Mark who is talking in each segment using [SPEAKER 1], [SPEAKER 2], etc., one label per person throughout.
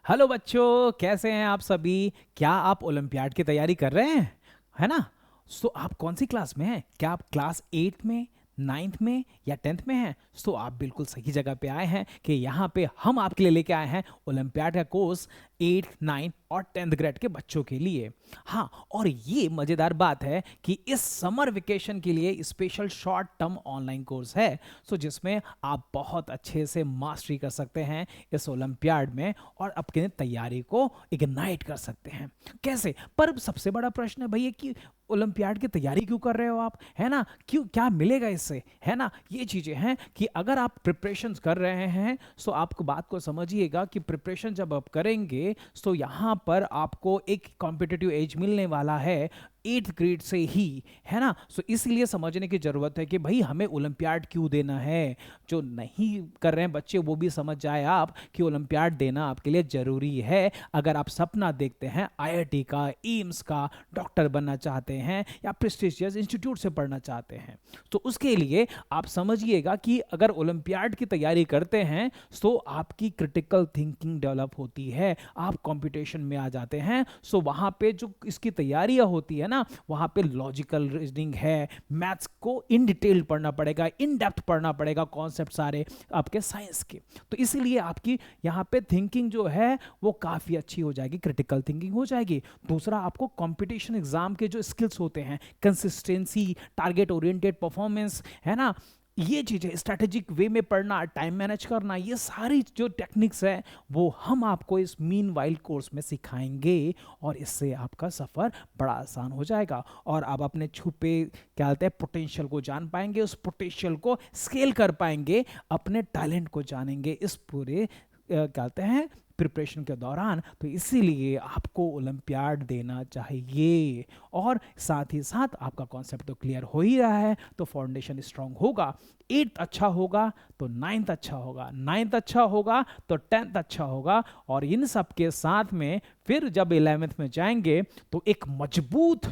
[SPEAKER 1] Hello बच्चों, कैसे हैं आप सभी। क्या आप ओलंपियाड की तैयारी कर रहे हैं, है ना। सो आप कौन सी क्लास में हैं? क्या आप क्लास 8 में, 9th में या 10th में हैं? सो आप बिल्कुल सही जगह पे आए हैं कि यहाँ पे हम आपके लिए लेके आए हैं ओलंपियाड का कोर्स 8, 9 और 10th ग्रेड के बच्चों के लिए। हाँ, और ये मज़ेदार बात है कि इस समर वेकेशन के लिए special short term online course है। सो जिसमें आप बहुत अच्छे से मास्टरी कर सकते हैं इस ओलंपियाड में और अपनी तैयारी को इग्नाइट कर सकते हैं। कैसे? पर सबसे बड़ा प्रश्न है भैया कि ओलंपियाड की तैयारी क्यों कर रहे हो आप, है ना। क्यों, क्या मिलेगा इससे, है ना। ये चीज़ें हैं कि अगर आप प्रिपरेशन कर रहे हैं तो आपको बात को समझिएगा कि प्रिपरेशन जब आप करेंगे तो यहाँ पर आपको एक कॉम्पिटिटिव एज मिलने वाला है 8th ग्रेड से ही, है ना। सो इसलिए समझने की ज़रूरत है कि भाई हमें ओलंपियाड क्यों देना है। जो नहीं कर रहे हैं बच्चे वो भी समझ जाए आप कि ओलंपियाड देना आपके लिए ज़रूरी है। अगर आप सपना देखते हैं आईआईटी का, एम्स का, डॉक्टर बनना चाहते हैं या प्रेस्टिजियस इंस्टीट्यूट से पढ़ना चाहते हैं, तो उसके लिए आप समझिएगा कि अगर ओलंपियाड की तैयारी करते हैं तो आपकी क्रिटिकल थिंकिंग डेवलप होती है, आप कंपटीशन में आ जाते हैं। सो वहाँ पे जो इसकी तैयारियाँ होती है ना, वहाँ पे लॉजिकल रीजनिंग है, मैथ्स को इन डिटेल पढ़ना पड़ेगा, इन डेप्थ पढ़ना पड़ेगा, कॉन्सेप्ट सारे आपके साइंस के। तो इसीलिए आपकी यहाँ पे थिंकिंग जो है वो काफ़ी अच्छी हो जाएगी, क्रिटिकल थिंकिंग हो जाएगी। दूसरा, आपको कंपटीशन एग्जाम के जो स्किल्स होते हैं, कंसिस्टेंसी, टारगेट ओरिएंटेड परफॉर्मेंस, है ना, ये चीज़ें, स्ट्रैटेजिक वे में पढ़ना, टाइम मैनेज करना, ये सारी जो टेक्निक्स है वो हम आपको इस मीन वाइल कोर्स में सिखाएंगे और इससे आपका सफ़र बड़ा आसान हो जाएगा और आप अपने छुपे क्या कहते हैं पोटेंशियल को जान पाएंगे, उस पोटेंशियल को स्केल कर पाएंगे, अपने टैलेंट को जानेंगे इस पूरे क्या कहते हैं प्रिपरेशन के दौरान। तो इसीलिए आपको ओलंपियाड देना चाहिए और साथ ही साथ आपका कॉन्सेप्ट तो क्लियर हो ही रहा है, तो फाउंडेशन स्ट्रांग होगा। 8th अच्छा होगा तो 9th अच्छा होगा, 9th अच्छा होगा तो 10th अच्छा होगा और इन सब के साथ में फिर जब 11th में जाएंगे तो एक मजबूत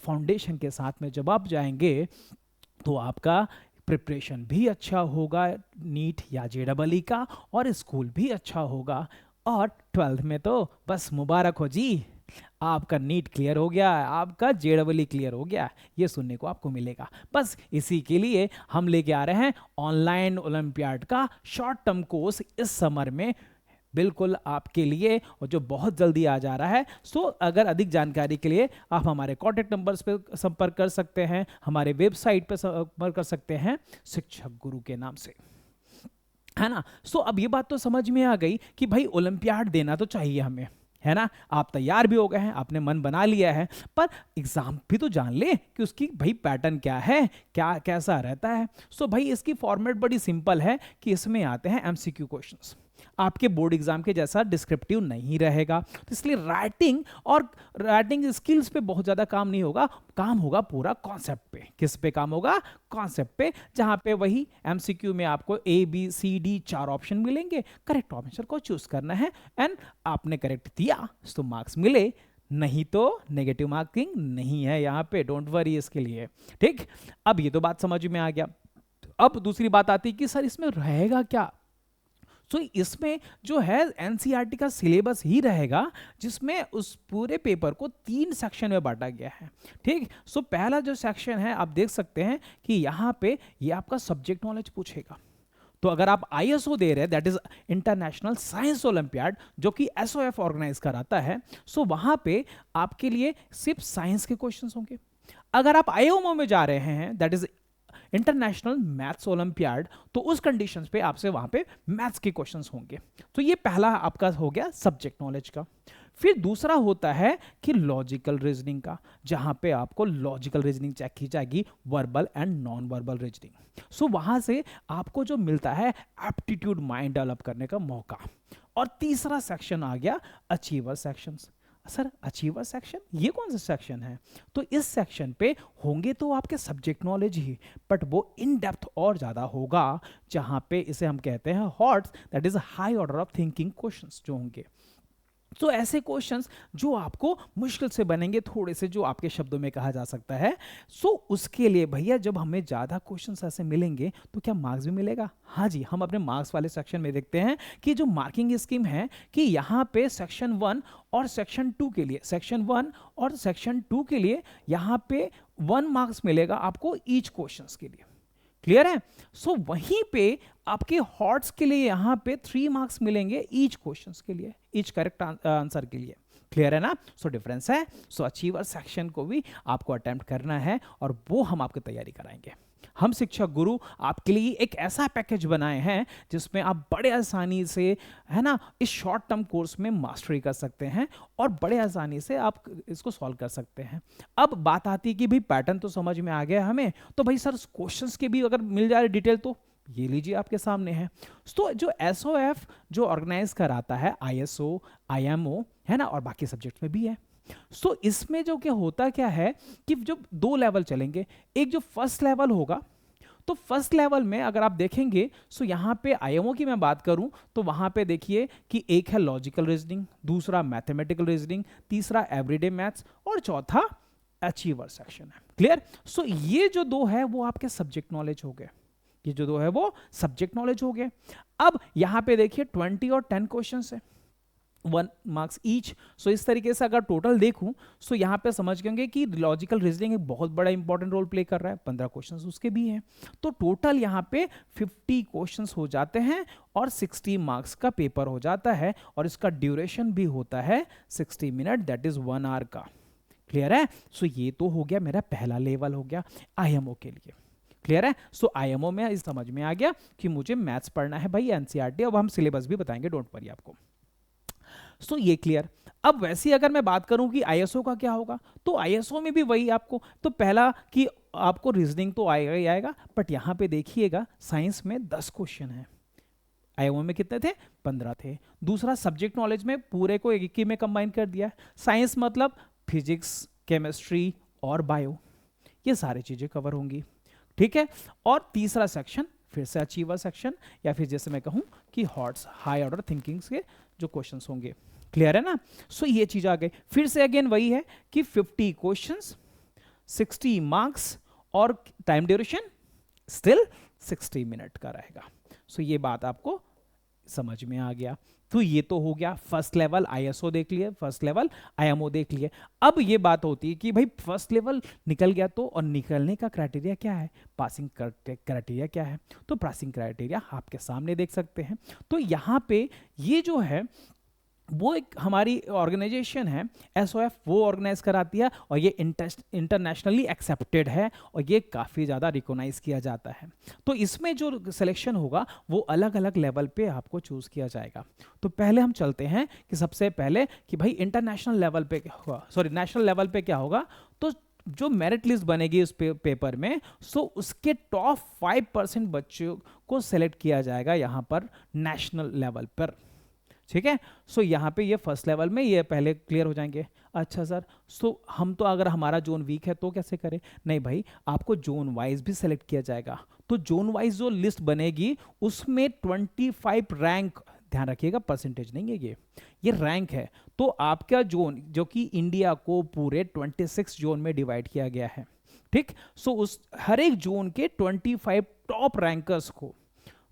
[SPEAKER 1] फाउंडेशन के साथ में जब आप जाएंगे तो आपका प्रिपरेशन भी अच्छा होगा नीट या जेडबल का, और स्कूल भी अच्छा होगा। और 12th में तो बस मुबारक हो जी, आपका नीट क्लियर हो गया, आपका जेडबल क्लियर हो गया, ये सुनने को आपको मिलेगा। बस इसी के लिए हम लेके आ रहे हैं ऑनलाइन ओलंपियाड का शॉर्ट टर्म कोर्स इस समर में, बिल्कुल आपके लिए, और जो बहुत जल्दी आ जा रहा है। सो अगर अधिक जानकारी के लिए आप हमारे कॉन्टैक्ट नंबर्स पे संपर्क कर सकते हैं, हमारे वेबसाइट पे संपर्क कर सकते हैं शिक्षक गुरु के नाम से, है ना। सो अब ये बात तो समझ में आ गई कि भाई ओलंपियाड देना तो चाहिए हमें, है ना। आप तैयार भी हो गए हैं, आपने मन बना लिया है, पर एग्जाम भी तो जान ले कि उसकी भाई पैटर्न क्या है, क्या कैसा रहता है। सो भाई इसकी फॉर्मेट बड़ी सिंपल है कि इसमें आते हैं एमसीक्यू क्वेश्चंस, आपके बोर्ड एग्जाम के जैसा डिस्क्रिप्टिव नहीं रहेगा। तो इसलिए राइटिंग स्किल्स पे बहुत ज़्यादा काम नहीं होगा, काम होगा पूरा कॉन्सेप्ट पे। किस पे काम होगा? कॉन्सेप्ट पे, जहाँ पे वही एमसीक्यू में आपको ABCD 4 ऑप्शन मिलेंगे, करेक्ट ऑप्शन को चूज करना है एंड आपने करेक्ट दिया तो मार्क्स मिले, नहीं तो नेगेटिव मार्किंग नहीं है यहाँ पे, डोंट वरी इसके लिए। ठीक, अब ये तो बात समझ में आ गया। अब दूसरी बात आती है कि सर इसमें रहेगा क्या। सो इसमें जो है एनसीईआरटी का सिलेबस ही रहेगा, जिसमें उस पूरे पेपर को 3 सेक्शन में बांटा गया है। ठीक, सो पहला जो सेक्शन है आप देख सकते हैं कि यहाँ पे ये आपका सब्जेक्ट नॉलेज पूछेगा। तो अगर आप आईएसओ दे रहे हैं, that is international science olympiad, जो कि एसओएफ ऑर्गेनाइज कराता है, सो वहां पे आपके लिए सिर्फ साइंस के क्वेश्चंस होंगे। अगर आप आईओमओ में जा रहे हैं, that is international maths olympiad, तो उस कंडीशंस पे आपसे वहां पे मैथ्स के क्वेश्चंस होंगे। तो ये पहला आपका हो गया सब्जेक्ट नॉलेज का। फिर दूसरा होता है कि लॉजिकल रीजनिंग का, जहां पे आपको लॉजिकल रीजनिंग चेक की जाएगी, verbal and non verbal reasoning. So वहां से आपको जो मिलता है एप्टीट्यूड माइंड डेवलप करने का मौका। और तीसरा सेक्शन आ गया achiever sections. Sir achiever section, ये कौन सा सेक्शन है? तो इस सेक्शन पे होंगे तो आपके सब्जेक्ट नॉलेज ही, बट वो इन डेप्थ और ज़्यादा होगा, जहाँ पे इसे हम कहते हैं hots, that is high order of thinking questions जो होंगे। तो ऐसे क्वेश्चंस जो आपको मुश्किल से बनेंगे थोड़े से, जो आपके शब्दों में कहा जा सकता है, सो उसके लिए भैया जब हमें ज़्यादा क्वेश्चंस ऐसे मिलेंगे तो क्या मार्क्स भी मिलेगा? हाँ जी, हम अपने मार्क्स वाले सेक्शन में देखते हैं कि जो मार्किंग स्कीम है कि यहाँ पे सेक्शन 1 और सेक्शन 2 के लिए, सेक्शन 1 और सेक्शन 2 के लिए यहाँ पे 1 मार्क्स मिलेगा आपको ईच क्वेश्चंस के लिए। क्लियर है? सो वहीं पे आपके हॉट्स के लिए यहां पे 3 मार्क्स मिलेंगे ईच क्वेश्चंस के लिए, ईच करेक्ट आंसर के लिए। क्लियर है ना? सो डिफरेंस है। सो अचीवर सेक्शन को भी आपको अटेम्प्ट करना है और वो हम आपको तैयारी कराएंगे। हम शिक्षक गुरु आपके लिए एक ऐसा पैकेज बनाए हैं जिसमें आप बड़े आसानी से, है ना, इस शॉर्ट टर्म कोर्स में मास्टरी कर सकते हैं और बड़े आसानी से आप इसको सॉल्व कर सकते हैं। अब बात आती है कि भाई पैटर्न तो समझ में आ गया हमें, तो भाई सर क्वेश्चंस के भी अगर मिल जाए डिटेल तो ये लीजिए आपके सामने है। तो जो एसओएफ जो ऑर्गेनाइज कराता है, आईएसओ, आईएमओ, है ना, और बाकी सब्जेक्ट में भी है। सो इसमें जो क्या होता क्या है कि जो 2 लेवल चलेंगे, एक जो फर्स्ट लेवल होगा, तो फर्स्ट लेवल में अगर आप देखेंगे सो यहाँ पे आईएमओ की मैं बात करूं तो वहां पे देखिए कि एक है लॉजिकल रीजनिंग, दूसरा मैथमेटिकल रीजनिंग, तीसरा एवरीडे मैथ्स और चौथा अचीवर सेक्शन है। क्लियर? सो ये जो 2 है वो आपके सब्जेक्ट नॉलेज हो गए, ये जो 2 है वो सब्जेक्ट नॉलेज हो गए। अब यहां पे देखिए 20 और 10 क्वेश्चन है, 1 मार्क्स ईच। सो इस तरीके से अगर टोटल देखूं सो यहां पे समझ गए कि लॉजिकल रीजनिंग एक बहुत बड़ा इंपॉर्टेंट रोल प्ले कर रहा है, 15 क्वेश्चंस उसके भी हैं। तो टोटल यहां पे 50 क्वेश्चंस हो जाते हैं और 60 मार्क्स का पेपर हो जाता है और इसका ड्यूरेशन भी होता है 60 मिनट, दैट इज 1 आवर का। क्लियर है? सो ये तो हो गया मेरा पहला लेवल, हो गया आईएमओ के लिए। क्लियर है? सो आईएमओ में इस समझ में आ गया कि मुझे मैथ्स पढ़ना है भाई, एनसीईआरटी, अब हम सिलेबस भी बताएंगे, डोंट वरी आपको। सो ये क्लियर। अब वैसे अगर मैं बात करूं कि आईएसओ का क्या होगा, तो आईएसओ में भी वही आपको, तो पहला कि आपको रीजनिंग तो आएगा ही आएगा, बट यहां पे देखिएगा साइंस में 10 क्वेश्चन है, आईएमओ में कितने थे? 15 थे। दूसरा सब्जेक्ट नॉलेज में पूरे को एक ही में कंबाइन कर दिया, साइंस मतलब फिजिक्स, केमिस्ट्री और बायो, ये सारी चीजें कवर होंगी। ठीक है? और तीसरा सेक्शन फिर से अचीवर सेक्शन, या फिर जैसे मैं कहूं कि हॉट्स, हाई ऑर्डर थिंकिंग के जो क्वेश्चंस होंगे। क्लियर है ना? सो ये चीज आ गई। फिर से अगेन वही है कि 50 क्वेश्चंस, 60 मार्क्स और टाइम ड्यूरेशन स्टिल 60 मिनट का रहेगा। सो ये बात आपको समझ में आ गया। तो ये तो हो गया फर्स्ट लेवल, आईएसओ देख लिए, फर्स्ट लेवल आईएमओ देख लिए। अब ये बात होती है कि भाई फर्स्ट लेवल निकल गया तो, और निकलने का क्राइटेरिया क्या है, पासिंग क्राइटेरिया क्या है? तो पासिंग क्राइटेरिया आपके सामने देख सकते हैं। तो यहाँ पे ये जो है वो एक हमारी ऑर्गेनाइजेशन है एसओएफ, वो ऑर्गेनाइज कराती है और ये इंटरनेशनली एक्सेप्टेड है और ये काफ़ी ज़्यादा रिकॉग्नाइज किया जाता है। तो इसमें जो सिलेक्शन होगा वो अलग अलग लेवल पे आपको चूज़ किया जाएगा। तो पहले हम चलते हैं कि सबसे पहले कि भाई इंटरनेशनल लेवल पे क्या होगा, सॉरी नेशनल लेवल पे क्या होगा। तो जो मेरिट लिस्ट बनेगी उस पेपर में, सो उसके टॉप 5% बच्चों को सेलेक्ट किया जाएगा यहाँ पर नेशनल लेवल पर। ठीक है? सो यहाँ पे ये फर्स्ट लेवल में ये पहले क्लियर हो जाएंगे। अच्छा सर, सो हम तो अगर हमारा जोन वीक है तो कैसे करें? नहीं भाई, आपको जोन वाइज भी सेलेक्ट किया जाएगा। तो जोन वाइज जो लिस्ट बनेगी उसमें 25 रैंक, ध्यान रखिएगा परसेंटेज नहीं है ये रैंक है। तो आपका जोन जो कि इंडिया को पूरे 26 जोन में डिवाइड किया गया है, ठीक? सो उस हर एक जोन के 25 टॉप रैंकर्स को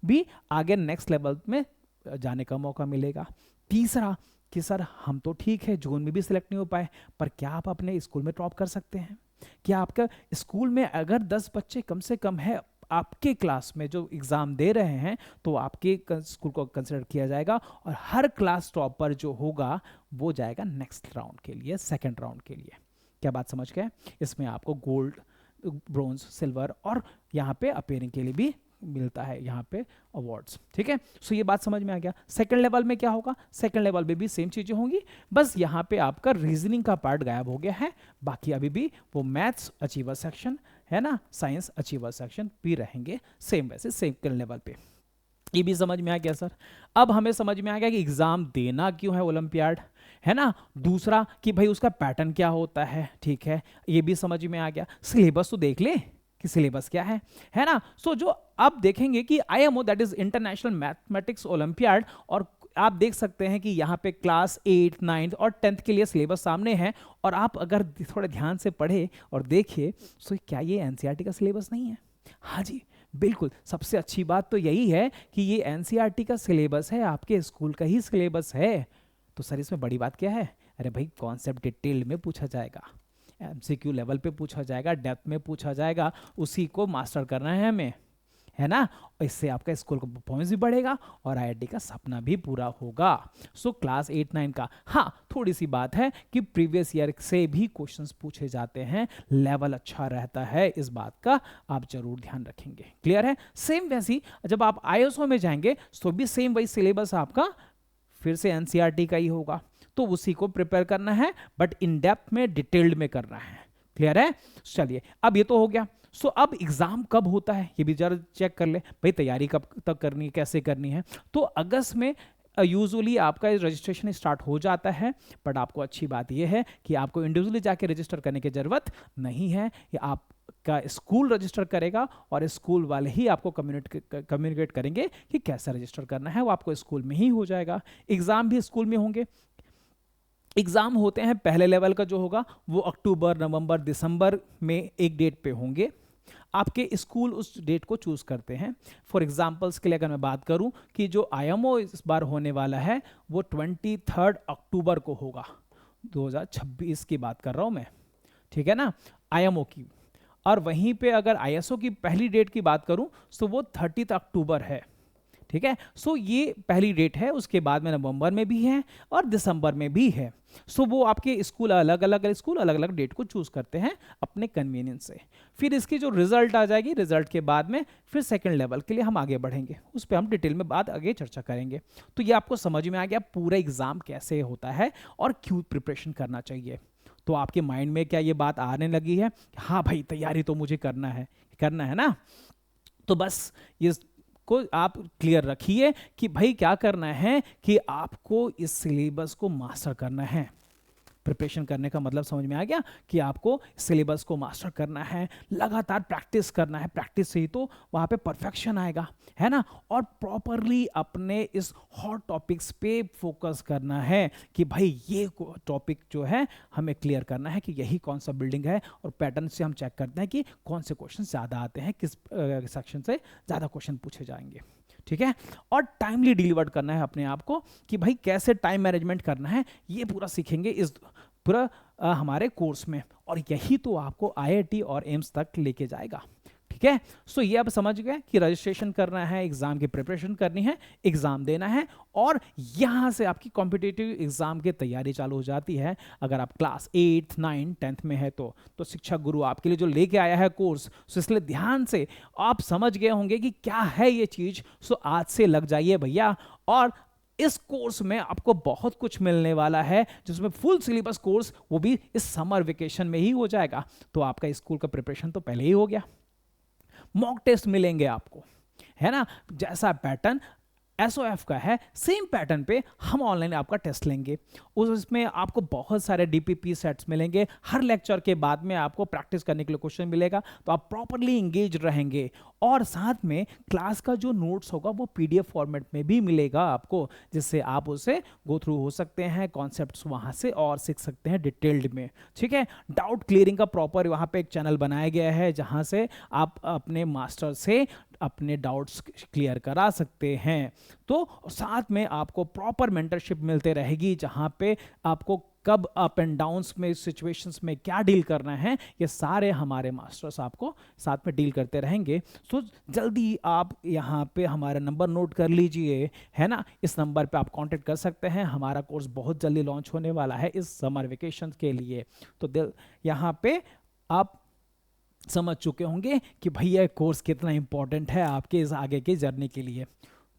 [SPEAKER 1] भी आगे नेक्स्ट लेवल में जाने का मौका मिलेगा। तीसरा कि सर हम तो ठीक है जोन में भी सिलेक्ट नहीं हो पाए, पर क्या आप अपने स्कूल में टॉप कर सकते हैं? क्या आपका स्कूल में अगर 10 बच्चे कम से कम है आपके क्लास में जो एग्जाम दे रहे हैं, तो आपके स्कूल को कंसिडर किया जाएगा और हर क्लास टॉपर जो होगा वो जाएगा नेक्स्ट राउंड के लिए, सेकेंड राउंड के लिए। क्या बात समझ गए? इसमें आपको गोल्ड, ब्रोंज, सिल्वर और यहाँ पे अपेयरिंग के लिए भी मिलता है यहाँ पे अवार्ड्स। ठीक है? सो ये बात समझ में आ गया। सेकंड लेवल में क्या होगा? सेकंड लेवल में भी सेम चीजें होंगी, बस यहाँ पे आपका रीजनिंग का पार्ट गायब हो गया है। बाकी अभी भी वो मैथ्स अचीवर सेक्शन है ना, साइंस अचीवर सेक्शन भी रहेंगे सेम, वैसे सेकंड लेवल पे। ये भी समझ में आ गया सर। अब हमें समझ में आ गया कि एग्जाम देना क्यों है ओलंपियाड, है ना। दूसरा कि भाई उसका पैटर्न क्या होता है, ठीक है, ये भी समझ में आ गया। सिलेबस तो देख ले कि सिलेबस क्या है ना। सो जो अब देखेंगे कि IMO that is international mathematics olympiad और आप देख सकते हैं कि यहाँ पे क्लास 8, 9 और 10th के लिए सिलेबस सामने है, और आप अगर थोड़े ध्यान से पढ़े और देखिए तो क्या ये एनसीईआरटी का सिलेबस नहीं है? हाँ जी, बिल्कुल। सबसे अच्छी बात तो यही है कि ये एनसीईआरटी का सिलेबस है, आपके स्कूल का ही सिलेबस है। तो सर इसमें बड़ी बात क्या है? अरे भाई, कॉन्सेप्ट डिटेल्ड में पूछा जाएगा, एमसीक्यू लेवल पे पूछा जाएगा, डेप्थ में पूछा जाएगा, उसी को मास्टर करना है हमें, है ना। इससे आपका स्कूल का परफॉर्मेंस भी बढ़ेगा और आईआईटी का सपना भी पूरा होगा। सो क्लास 8, 9 का हाँ थोड़ी सी बात है कि प्रीवियस ईयर से भी क्वेश्चंस पूछे जाते हैं, लेवल अच्छा रहता है, इस बात का आप जरूर ध्यान रखेंगे। क्लियर है? सेम वैसी जब आप आईएसओ में जाएंगे तो भी सेम वही सिलेबस आपका फिर से एनसीईआरटी का ही होगा, तो उसी को प्रिपेयर करना है, बट इन डेप्थ में डिटेल्ड में करना है। क्लियर है? चलिए, अब ये तो हो गया। सो अब एग्जाम कब होता है ये भी जरा चेक कर ले भाई, तैयारी कब तक करनी है, कैसे करनी है। तो अगस्त में यूजुअली आपका रजिस्ट्रेशन स्टार्ट हो जाता है, बट आपको अच्छी बात यह है कि आपको इंडिविजुअली जाके रजिस्टर करने की जरूरत नहीं है, ये आपका स्कूल रजिस्टर करेगा और स्कूल वाले ही आपको कम्युनिकेट करेंगे कि कैसे रजिस्टर करना है, वो आपको स्कूल में ही हो जाएगा। एग्जाम भी स्कूल में होंगे। एग्जाम होते हैं पहले लेवल का जो होगा वो अक्टूबर, नवंबर, दिसंबर में एक डेट पे होंगे। आपके स्कूल उस डेट को चूज करते हैं। फॉर एग्जांपल्स के लिए अगर मैं बात करूं कि जो आईएमओ इस बार होने वाला है वो 23 अक्टूबर को होगा, 2026 की बात कर रहा हूं मैं, ठीक है ना, आईएमओ की। और वहीं पे अगर आईएसओ की पहली डेट की बात करूं तो वो 30 अक्टूबर है, ठीक है। सो ये पहली डेट है, उसके बाद में नवंबर में भी है और दिसंबर में भी है। सो वो आपके स्कूल अलग अलग डेट को चूज करते हैं अपने कन्वीनियंस से। फिर इसकी जो रिजल्ट आ जाएगी, रिजल्ट के बाद में फिर सेकंड लेवल के लिए हम आगे बढ़ेंगे, उस पर हम डिटेल में बात आगे चर्चा करेंगे। तो ये आपको समझ में आ गया पूरा एग्जाम कैसे होता है और क्यों प्रिपरेशन करना चाहिए। तो आपके माइंड में क्या ये बात आने लगी है? हाँ भाई, तैयारी तो मुझे करना है ना। तो बस ये को आप क्लियर रखिए कि भाई क्या करना है कि आपको इस सिलेबस को मास्टर करना है। प्रिपरेशन करने का मतलब समझ में आ गया कि आपको सिलेबस को मास्टर करना है, लगातार प्रैक्टिस करना है, प्रैक्टिस से ही तो वहाँ पे परफेक्शन आएगा, है ना। और प्रॉपरली अपने इस हॉट टॉपिक्स पे फोकस करना है कि भाई ये टॉपिक जो है हमें क्लियर करना है कि यही कौन सा बिल्डिंग है, और पैटर्न से हम चेक करते हैं कि कौन से क्वेश्चन ज़्यादा आते हैं, किस सेक्शन से ज़्यादा क्वेश्चन पूछे जाएंगे, ठीक है। और टाइमली डिलीवर करना है अपने आप को कि भाई कैसे टाइम मैनेजमेंट करना है, ये पूरा सीखेंगे इस पूरा हमारे कोर्स में, और यही तो आपको आईआईटी और एम्स तक लेके जाएगा, ठीक है। सो ये अब समझ गए कि रजिस्ट्रेशन करना है, एग्जाम की प्रिपरेशन करनी है, एग्जाम देना है, और यहां से आपकी कॉम्पिटिटिव एग्जाम की तैयारी चालू हो जाती है। अगर आप क्लास 8, 9, 10th में है तो शिक्षा गुरु आपके लिए जो लेके आया है कोर्स, सो इसलिए ध्यान से आप समझ गए होंगे कि क्या है ये चीज। सो आज से लग जाइए भैया, और इस कोर्स में आपको बहुत कुछ मिलने वाला है, जिसमें फुल सिलेबस कोर्स वो भी इस समर वेकेशन में ही हो जाएगा। तो आपका स्कूल का प्रिपरेशन तो पहले ही हो गया। मॉक टेस्ट मिलेंगे आपको, है ना, जैसा पैटर्न एसओएफ का है सेम पैटर्न पे हम ऑनलाइन आपका टेस्ट लेंगे। उसमें आपको बहुत सारे डीपीपी सेट्स मिलेंगे, हर लेक्चर के बाद में आपको प्रैक्टिस करने के लिए क्वेश्चन मिलेगा, तो आप प्रॉपरली इंगेज रहेंगे। और साथ में क्लास का जो नोट्स होगा वो पीडीएफ फॉर्मेट में भी मिलेगा आपको, जिससे आप उसे गो थ्रू हो सकते हैं, कॉन्सेप्ट्स वहां से और सीख सकते हैं डिटेल्ड में, ठीक है। डाउट क्लियरिंग का प्रॉपर वहां पे एक चैनल बनाया गया है, जहां से आप अपने मास्टर से अपने डाउट्स क्लियर करा सकते हैं। तो साथ में आपको प्रॉपर मेंटरशिप मिलते रहेगी, जहां पे आपको कब अप एंड डाउन्स में, सिचुएशंस में क्या डील करना है, ये सारे हमारे मास्टर्स आपको साथ में डील करते रहेंगे। तो जल्दी आप यहाँ पे हमारा नंबर नोट कर लीजिए, है ना, इस नंबर पे आप कांटेक्ट कर सकते हैं। हमारा कोर्स बहुत जल्दी लॉन्च होने वाला है इस समर वेकेशन के लिए। तो यहाँ पे आप समझ चुके होंगे कि भैया कोर्स कितना इंपॉर्टेंट है आपके इस आगे की जर्नी के लिए।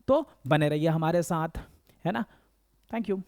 [SPEAKER 1] तो बने रहिए हमारे साथ, है ना। Thank you.